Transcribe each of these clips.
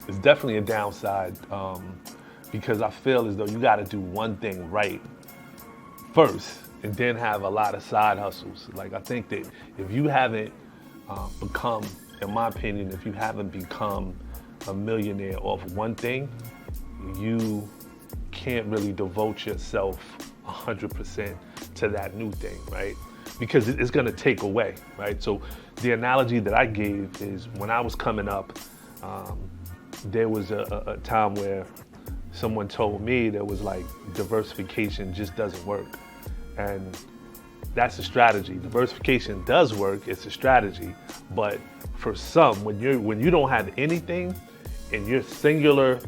It's definitely a downside because I feel as though you got to do one thing right first and then have a lot of side hustles. Like I think that if you haven't become, in my opinion, if you haven't become a millionaire off one thing, you can't really devote yourself 100% to that new thing, right? Because it's gonna take away, right? So the analogy that I gave is when I was coming up, there was a time where someone told me there was like diversification just doesn't work. And that's a strategy. Diversification does work, it's a strategy. But for some, when you don't have anything and your singular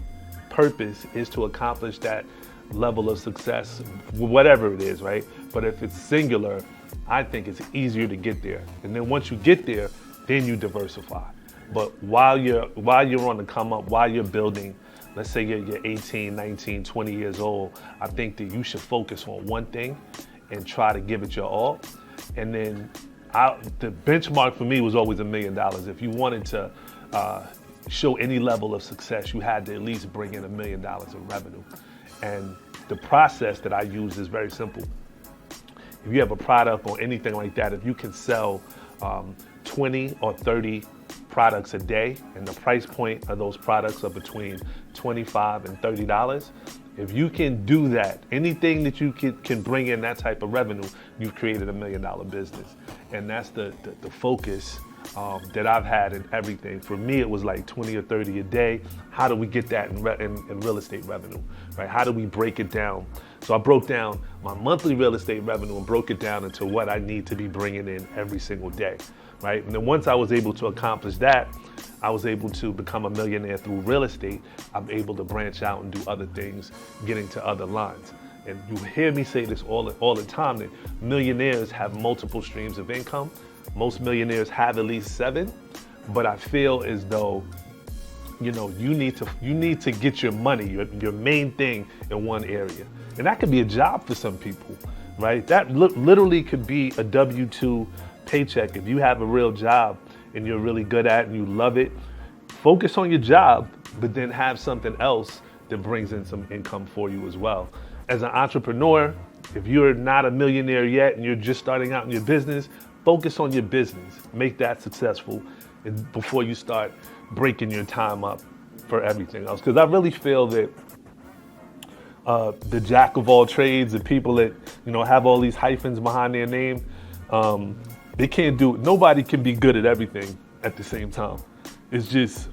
purpose is to accomplish that level of success, whatever it is, right? But if it's singular, I think it's easier to get there. And then once you get there, then you diversify. But while you're on the come up, while you're building, let's say you're 18, 19, 20 years old, I think that you should focus on one thing and try to give it your all. And then the benchmark for me was always $1 million. If you wanted to show any level of success, you had to at least bring in $1 million in revenue. And the process that I use is very simple. If you have a product or anything like that, if you can sell 20 or 30 products a day and the price point of those products are between $25 and $30, if you can do that, anything that you can bring in that type of revenue, you've created $1 million business. And that's the focus that I've had in everything. For me, it was like 20 or 30 a day. How do we get that in real estate revenue, right? How do we break it down? So I broke down my monthly real estate revenue and broke it down into what I need to be bringing in every single day, right? And then once I was able to accomplish that, I was able to become a millionaire through real estate. I'm able to branch out and do other things, get into other lines. And you hear me say this all the time, that millionaires have multiple streams of income. Most millionaires have at least 7, but I feel as though, you need to get your money, your main thing in one area. And that could be a job for some people, right? That literally could be a W-2 paycheck. If you have a real job and you're really good at it and you love it, focus on your job, but then have something else that brings in some income for you as well. As an entrepreneur, if you're not a millionaire yet and you're just starting out in your business, focus on your business, make that successful before you start breaking your time up for everything else. Because I really feel that the jack of all trades, the people that have all these hyphens behind their name, they can't do it. Nobody can be good at everything at the same time. It's just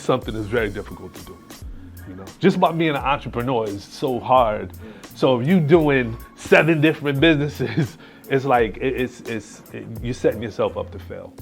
something that's very difficult to do. Just by being an entrepreneur is so hard. So if you're doing 7 different businesses, it's like you're setting yourself up to fail.